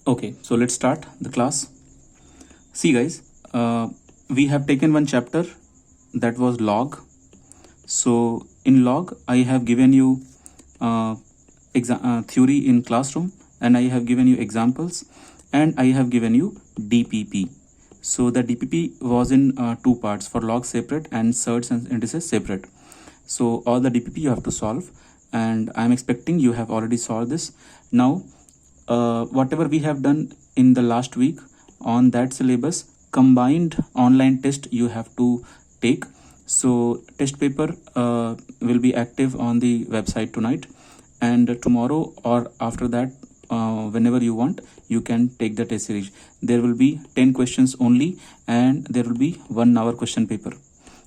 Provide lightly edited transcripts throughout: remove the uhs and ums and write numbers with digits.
Okay, so let's start the class. See guys, we have taken one chapter that was log. So in log, I have given you theory in classroom, and I have given you examples, and I have given you DPP. So the DPP was in two parts, for log separate and surds and indices separate. So all the DPP you have to solve, and I'm expecting you have already solved this. Now whatever we have done in the last week on that syllabus, combined online test you have to take. So test paper will be active on the website tonight, and tomorrow or after that, whenever you want, you can take the test series. There will be 10 questions only, and there will be 1 hour question paper.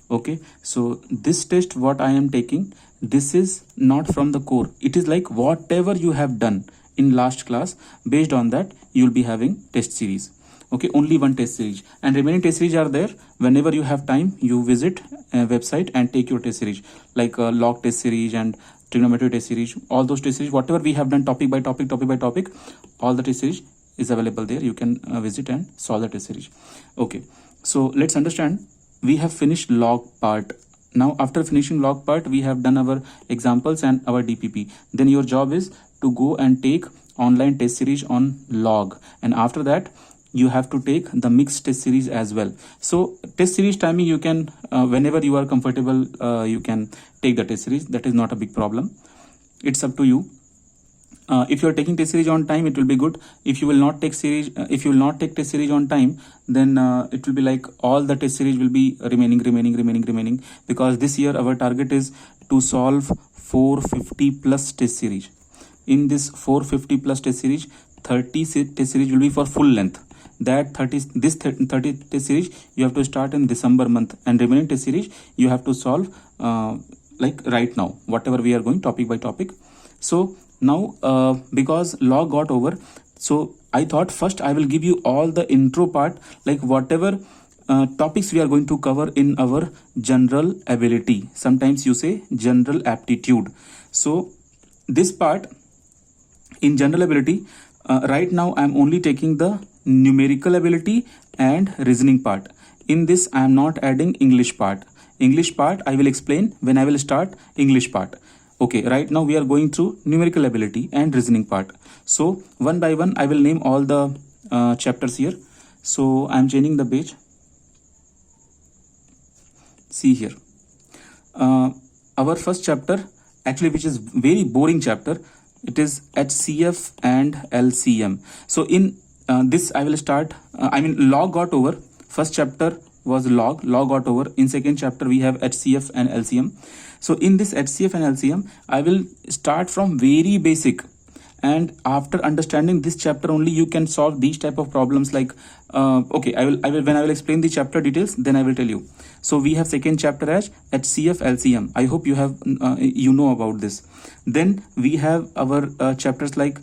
Okay, so this test what I am taking, this is not from the core. It is like whatever you have done in last class, based on that you will be having test series. Okay, only one test series, and remaining test series are there. Whenever you have time, you visit a website and take your test series, like log test series and trigonometry test series. All those test series, whatever we have done topic by topic, all the test series is available there. You can visit and solve the test series. Okay, so let's understand. We have finished log part. Now after finishing log part, we have done our examples and our DPP. Then your job is to go and take online test series on log, and after that you have to take the mixed test series as well. So test series timing, you can whenever you are comfortable, you can take the test series. That is not a big problem. It's up to you. If you are taking test series on time, it will be good. If you will not take series, if you will not take test series on time, then it will be like all the test series will be remaining, because this year our target is to solve 450 plus test series. In this 450 plus test series, 30 test series will be for full length. That 30 test series you have to start in December month, and remaining test series you have to solve like right now, whatever we are going topic by topic. So now because log got over, so I thought first I will give you all the intro part, like whatever topics we are going to cover in our general ability. Sometimes you say general aptitude. So this part in general ability, right now I am only taking the numerical ability and reasoning part. In this I am not adding English part. English part I will explain when I will start English part. Okay, right now we are going through numerical ability and reasoning part. So one by one I will name all the chapters here. So I am changing the page. See here, our first chapter, actually, which is very boring chapter, it is HCF and LCM. So in this I will start, log got over. First chapter was log got over. In second chapter we have HCF and LCM. So in this HCF and LCM, I will start from very basic, and after understanding this chapter only you can solve these type of problems. Like okay, I will when I will explain the chapter details, then I will tell you. So we have second chapter as HCF LCM. I hope you have you know about this. Then we have our chapters like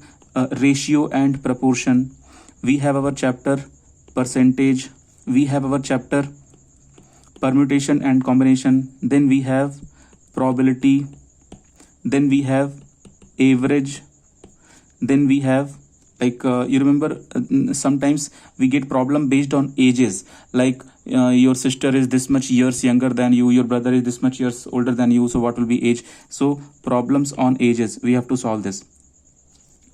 ratio and proportion. We have our chapter percentage. We have our chapter permutation and combination. Then we have probability. Then we have average. Then we have like you remember sometimes we get problem based on ages, like your sister is this much years younger than you, your brother is this much years older than you, so what will be age? So problems on ages, we have to solve this.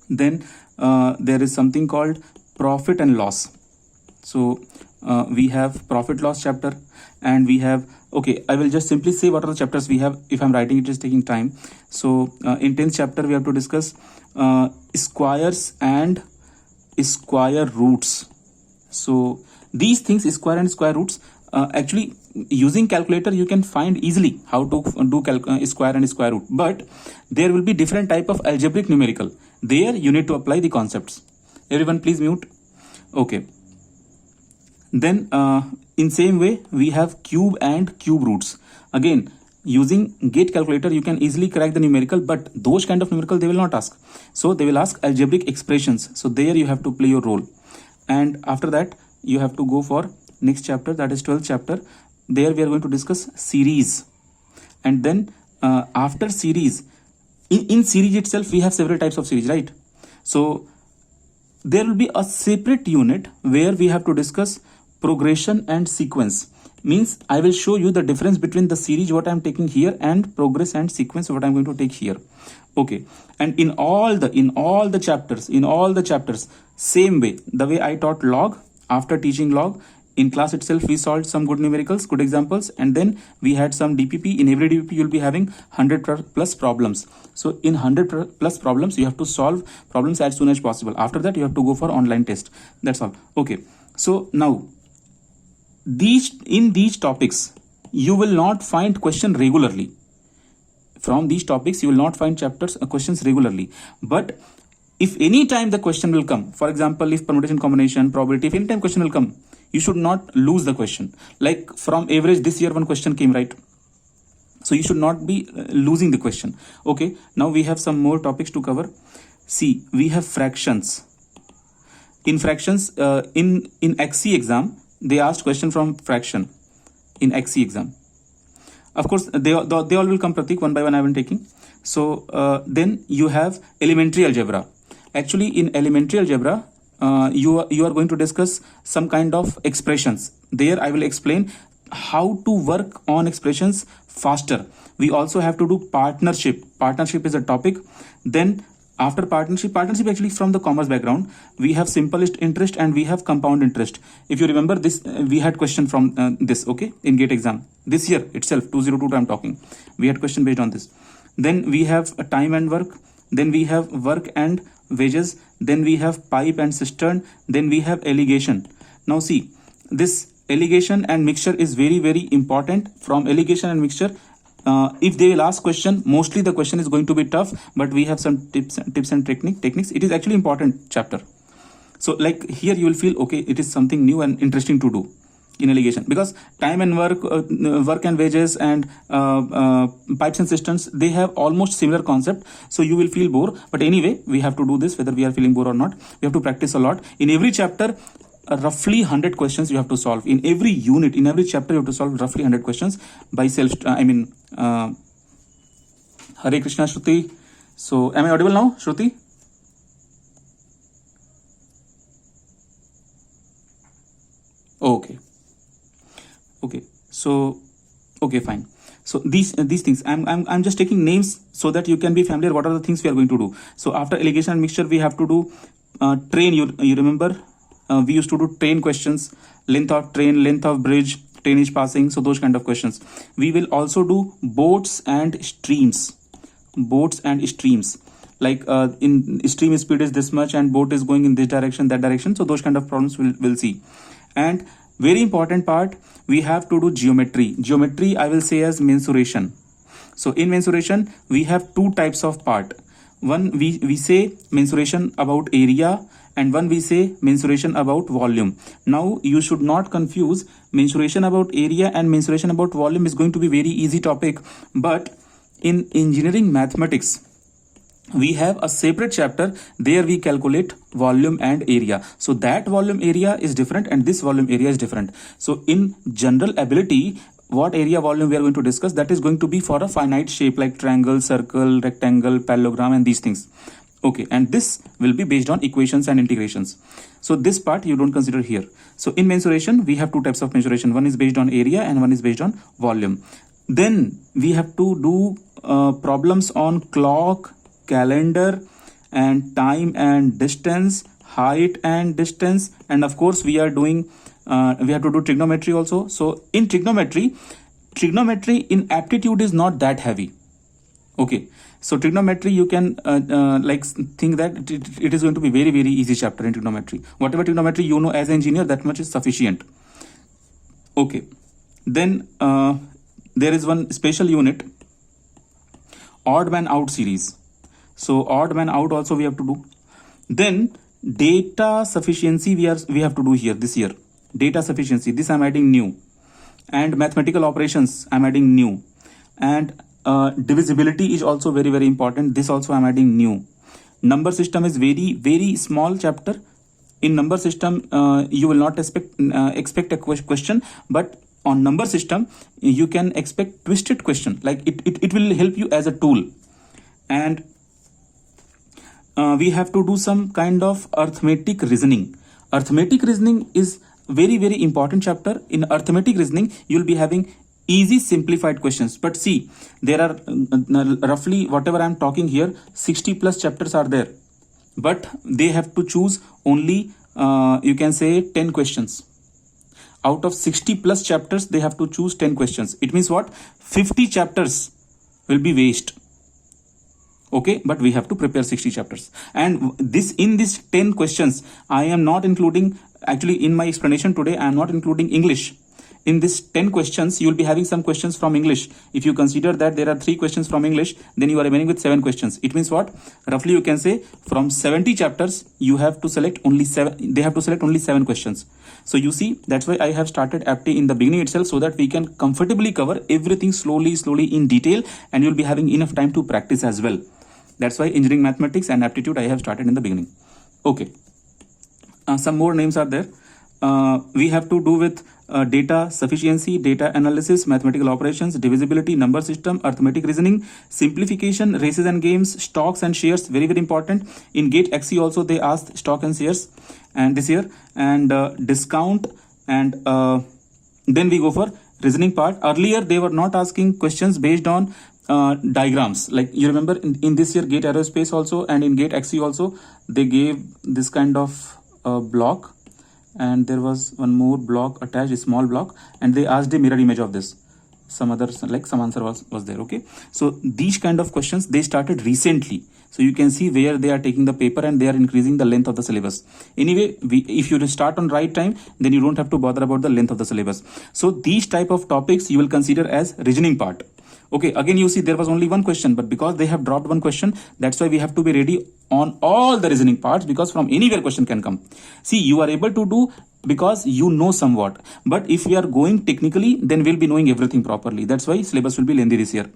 Then there is something called profit and loss. So we have profit loss chapter, and we have, okay, I will just simply say what are the chapters we have. If I'm writing, it is taking time. So in 10th chapter we have to discuss squares and square roots. So these things, square and square roots, actually using calculator you can find easily how to do square and square root, but there will be different type of algebraic numerical. There you need to apply the concepts. Everyone please mute. Okay. Then in same way we have cube and cube roots. Again, using gate calculator you can easily crack the numerical, but those kind of numerical they will not ask. So they will ask algebraic expressions. So there you have to play your role. And after that you have to go for next chapter, that is 12th chapter. There we are going to discuss series. And then after series, in series itself we have several types of series, right? So there will be a separate unit where we have to discuss progression and sequence. Means I will show you the difference between the series what I am taking here and progress and sequence what I am going to take here. Okay, and in all the chapters, same way, the way I taught log, after teaching log, in class itself we solved some good numericals, good examples, and then we had some DPP. In every DPP you will be having 100 plus problems. So in 100 plus problems you have to solve problems as soon as possible. After that you have to go for online test. That's all. Okay, so now in these topics you will not find question regularly. From these topics you will not find questions regularly, but if any time the question will come, for example, if permutation, combination, probability, if any time question will come, you should not lose the question. Like from average this year one question came, right? So you should not be losing the question. Okay, now we have some more topics to cover. See, we have fractions. In fractions, in XC exam they asked question from fraction in XC exam. Of course they all will come, Pratik, one by one I am taking. So then you have elementary algebra. Actually in elementary algebra you are going to discuss some kind of expressions. There I will explain how to work on expressions faster. We also have to do partnership. Partnership is a topic. Then after partnership actually from the commerce background, we have simplest interest and we have compound interest. If you remember this, we had question from this, okay, in GATE exam this year itself, 2022 I'm talking. We had question based on this. Then we have time and work. Then we have work and wages. Then we have pipe and cistern. Then we have allegation. Now see, this allegation and mixture is very, very important. From allegation and mixture, if they will ask question, mostly the question is going to be tough, but we have some tips and techniques. It is actually important chapter. So like here you will feel, okay, it is something new and interesting to do in allegation, because time and work, work and wages, and pipes and cisterns, they have almost similar concept. So you will feel bored, but anyway we have to do this whether we are feeling bored or not. We have to practice a lot. In every chapter roughly 100 questions you have to solve. In every unit, in every chapter you have to solve roughly 100 questions by self. Hare Krishna, Shruti. So am I audible now, Shruti? Okay, so okay, fine. So these things I'm just taking names so that you can be familiar what are the things we are going to do. So after allegation and mixture we have to do train. You remember we used to do train questions, length of train, length of bridge, train is passing, so those kind of questions. We will also do boats and streams. Like in stream speed is this much and boat is going in this direction, that direction. So those kind of problems we'll see. And very important part, we have to do geometry. I will say as mensuration. So in mensuration we have two types of part. One we say mensuration about area, and one we say mensuration about volume. Now you should not confuse mensuration about area and mensuration about volume is going to be very easy topic, but in engineering mathematics we have a separate chapter. There we calculate volume and area. So that volume area is different and this volume area is different. So in general ability, what area volume we are going to discuss, that is going to be for a finite shape like triangle, circle, rectangle, parallelogram and these things. Okay, and this will be based on equations and integrations. So this part you don't consider here. So in mensuration we have two types of mensuration. One is based on area and one is based on volume. Then we have to do problems on clock, calendar, and time and distance, height and distance, and of course we are doing we have to do trigonometry also. So in trigonometry in aptitude is not that heavy. Okay, so trigonometry you can like think that it is going to be very, very easy chapter in trigonometry. Whatever trigonometry you know as an engineer, that much is sufficient. Okay, then there is one special unit, odd man out series. So odd man out also we have to do. Then data sufficiency we have to do here this year. Data sufficiency, this I'm adding new. And mathematical operations I'm adding new. And divisibility is also very, very important. This also I'm adding new. Number system is very, very small chapter. In number system you will not expect a question, but on number system you can expect twisted question. Like it will help you as a tool. And we have to do some kind of arithmetic reasoning. Arithmetic reasoning is very, very important chapter. In arithmetic reasoning, you'll be having easy simplified questions. But see, there are roughly whatever I'm talking here, 60 plus chapters are there. But they have to choose only, you can say 10 questions. Out of 60 plus chapters, they have to choose 10 questions. It means what? 50 chapters will be waste. Okay, but we have to prepare 60 chapters. And this, in these 10 questions, I am not including, actually in my explanation today, I am not including English. In this 10 questions, you will be having some questions from English. If you consider that there are 3 questions from English, then you are remaining with 7 questions. It means what? Roughly you can say from 70 chapters, you have to select only 7, they have to select only 7 questions. So you see, that's why I have started APTE in the beginning itself, so that we can comfortably cover everything slowly in detail, and you'll be having enough time to practice as well. That's why engineering mathematics and aptitude I have started in the beginning. Okay. Some more names are there. We have to do with data sufficiency, data analysis, mathematical operations, divisibility, number system, arithmetic reasoning, simplification, races and games, stocks and shares, very, very important. In GATE XE also they asked stock and shares, and this year, and discount, and then we go for reasoning part. Earlier they were not asking questions based on diagrams. Like you remember in this year GATE aerospace also, and in GATE XE also, they gave this kind of block, and there was one more block attached, a small block, and they asked a mirror image of this. Some other, like some answer was there. Okay, so these kind of questions they started recently, so you can see where they are taking the paper and they are increasing the length of the syllabus. Anyway, if you start on right time, then you don't have to bother about the length of the syllabus. So these type of topics you will consider as reasoning part. Okay, again you see there was only one question, but because they have dropped one question, that's why we have to be ready on all the reasoning parts, because from anywhere question can come. See, you are able to do because you know somewhat, but if we are going technically, then we'll be knowing everything properly. That's why syllabus will be lengthy this year.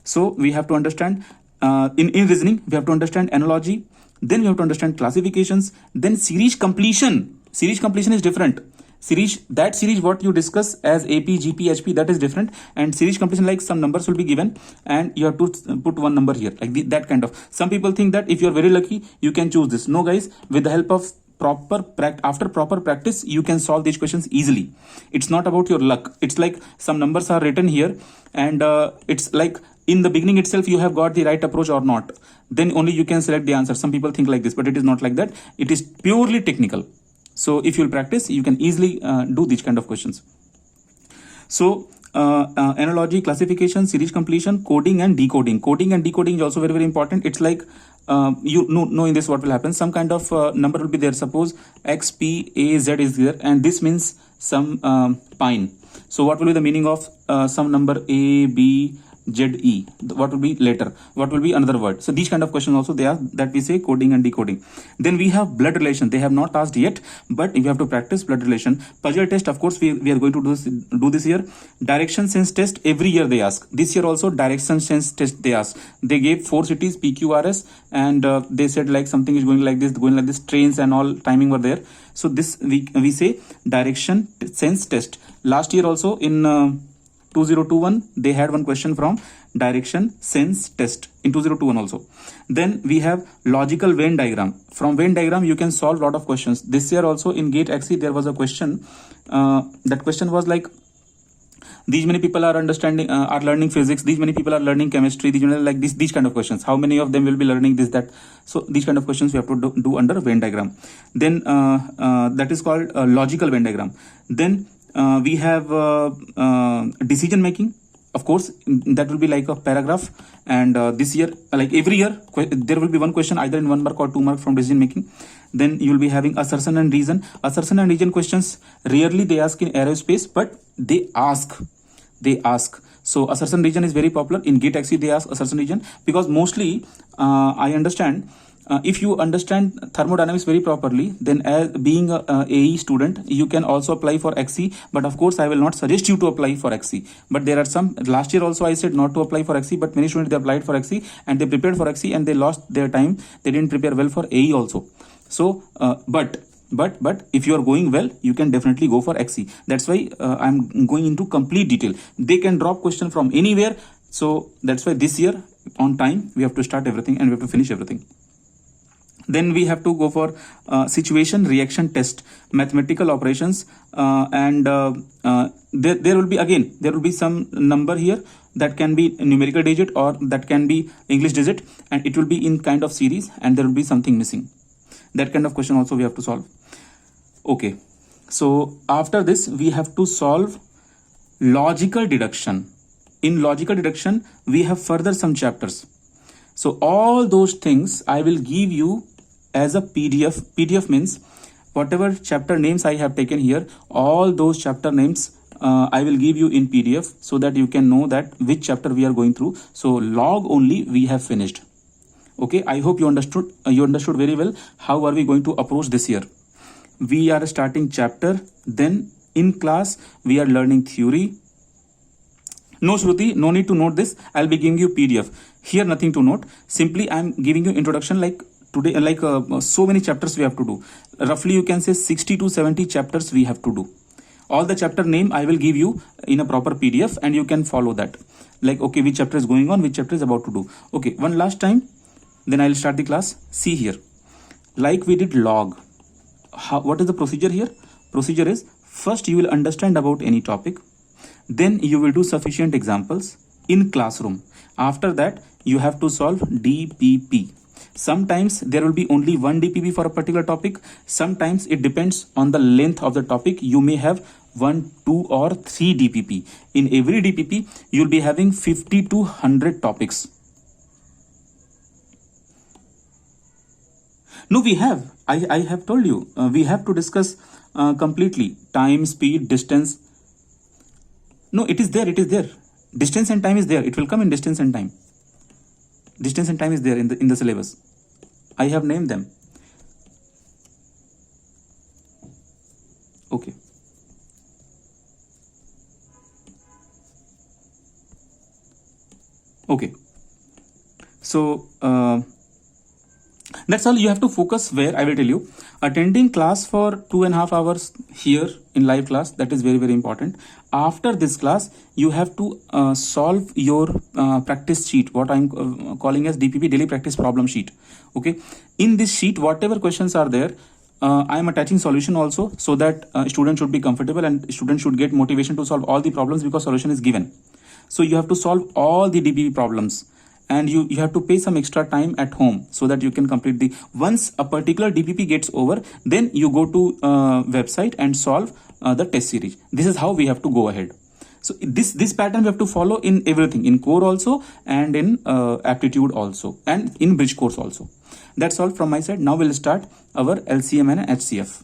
So we have to understand in reasoning, we have to understand analogy, then we have to understand classifications, then series completion. Series completion is different. Series, that series what you discuss as AP, GP, HP, that is different. And series completion, like some numbers will be given and you have to put one number here, like that kind of. Some people think that if you are very lucky, you can choose this. No guys, with the help of after proper practice, you can solve these questions easily. It's not about your luck. It's like some numbers are written here, and it's like in the beginning itself you have got the right approach or not, then only you can select the answer. Some people think like this, but it is not like that. It is purely technical. So if you'll practice, you can easily do these kind of questions. So analogy, classification, series completion, coding and decoding. Coding and decoding is also very, very important. It's like you know in this what will happen. Some kind of number will be there. Suppose X, P, A, Z is there, and this means some pine. So what will be the meaning of some number A, B, Z, E? What will be later? What will be another word? So these kind of questions also they are, that we say coding and decoding. Then we have blood relation. They have not asked yet, but you have to practice blood relation. Puzzle test, of course, we are going to do this year. Direction sense test, every year they ask. This year also direction sense test they ask. They gave 4 cities, PQRS, and they said like something is going like this, trains and all timing were there. So this we say direction sense test. Last year also in 2021 they had one question from direction sense test in 2021 also. Then we have logical Venn diagram. From Venn diagram you can solve lot of questions. This year also in GATE XE there was a question. That question was like, these many people are learning physics, these many people are learning chemistry, these kind of questions. How many of them will be learning this, that? So these kind of questions we have to do under Venn diagram. Then that is called logical Venn diagram. Then we have decision making. Of course, that will be like a paragraph, and this year, like every year, there will be one question either in 1 mark or 2 mark from decision making. Then you will be having assertion and reason. Assertion and reason questions rarely they ask in aerospace, but they ask. So assertion reason is very popular in GATE XE. They ask assertion reason because mostly I understand. If you understand thermodynamics very properly, then as being a AE student, you can also apply for XE. But of course, I will not suggest you to apply for XE. But there are some, last year also I said not to apply for XE, but many students they applied for XE and they prepared for XE and they lost their time. They didn't prepare well for AE also. So, but if you are going well, you can definitely go for XE. That's why I'm going into complete detail. They can drop question from anywhere. So that's why this year on time, we have to start everything and we have to finish everything. Then we have to go for situation reaction test, mathematical operations, there will be some number here that can be numerical digit or that can be English digit, and it will be in kind of series, and there will be something missing. That kind of question also we have to solve. Okay, so after this we have to solve logical deduction. In logical deduction we have further some chapters. So all those things I will give you as a PDF. PDF means whatever chapter names I have taken here, all those chapter names I will give you in PDF, so that you can know that which chapter we are going through. So log only we have finished. Okay, I hope you understood very well how are we going to approach this year. We are starting chapter, then in class we are learning theory. No, Shruti, no need to note this. I'll be giving you PDF. Here nothing to note. Simply I'm giving you introduction, like today, like so many chapters we have to do. Roughly you can say 60 to 70 chapters we have to do. All the chapter name I will give you in a proper PDF, and you can follow that. Like, okay, which chapter is going on, which chapter is about to do. Okay, one last time, then I'll start the class. See here, like we did log. What is the procedure here? Procedure is, first you will understand about any topic, then you will do sufficient examples in classroom. After that you have to solve DPP. Sometimes there will be only one DPP for a particular topic. Sometimes it depends on the length of the topic. You may have 1, 2 or 3 DPP. In every DPP you'll be having 50 to 100 topics. No, we have. I have told you. We have to discuss completely time, speed, distance. No, it is there. It is there. Distance and time is there. It will come in distance and time. Distance and time is there in the syllabus. I have named them. Okay. Okay. So that's all. You have to focus where I will tell you. Attending class for 2.5 hours here in live class, that is very, very important. After this class you have to solve your practice sheet, what I'm calling as DPP, daily practice problem sheet. Okay, in this sheet whatever questions are there, I am attaching solution also, so that student should be comfortable and student should get motivation to solve all the problems, because solution is given. So you have to solve all the DPP problems, and you have to pay some extra time at home so that you can complete the, once a particular DPP gets over, then you go to website and solve the test series. This is how we have to go ahead. So this pattern we have to follow in everything, in core also, and in aptitude also, and in bridge course also. That's all from my side. Now we'll start our LCM and HCF.